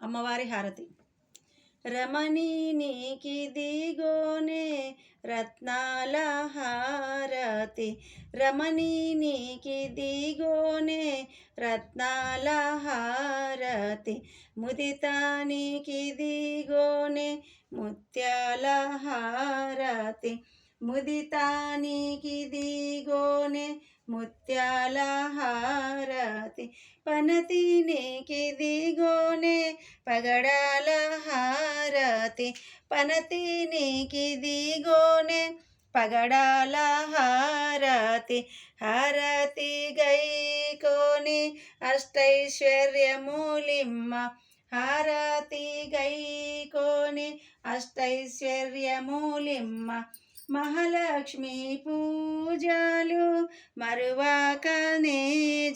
అమ్మవారి హారతి. రమణి నీకిదిగోనే రత్నాల హారతి, రమణి నీకిదిగోనే రత్నాల హారతి, ముదిత నీకిదిగోనే ముత్యాల హారతి, ముదిత నీకిదిగోనే ముత్యాల హారతి, పనతి నీకిదిగోనే పగడాల హారతి, పనతి నీకిదిగోనే పగడాల హారతి, హారతి గైకోని అష్టైశ్వర్యములిమ్మ, హారతి గైకోని అష్టైశ్వర్యములిమ్మ, మహాలక్ష్మి పూజలు మరువాకనే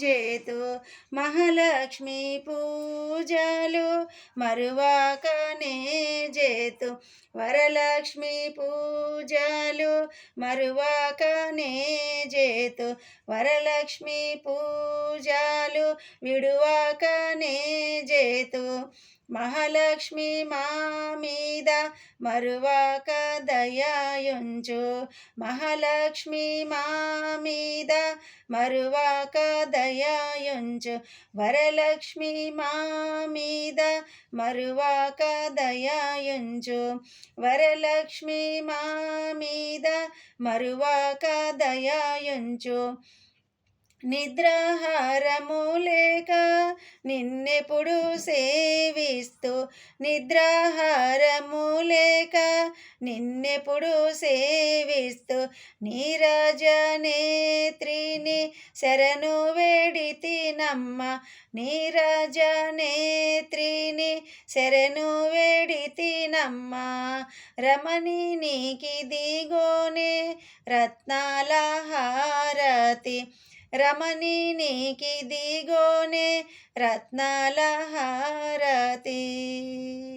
చేతు, మహాలక్ష్మి పూజలు మరువాకనే చేతు, వరలక్ష్మి పూజలు మరువాకనే చేతు, వరలక్ష్మి పూజలు విడువాకనే చేతు, మహాలక్ష్మి మా మీద మరువాక దయయుంచు, మహాలక్ష్మి మా మీద మరువాక దయయుంచు, వరలక్ష్మి మా మీద మరువాక దయయుంచు, వరలక్ష్మి మా మీద మరువాక దయయుంచు, నిద్రాహారము లేక నిన్నెప్పుడు సేవిస్తూ, నిద్రాహారము లేక నిన్నెప్పుడు సేవిస్తూ, నీరాజనేత్రిని శరణు వేడితినమ్మ, నీరాజనేత్రిని శరణు వేడితినమ్మ, రమణి నీకిదిగోనే రత్నాల హారతి, రమణి నీకిదిగోనే రత్నాల హారతి.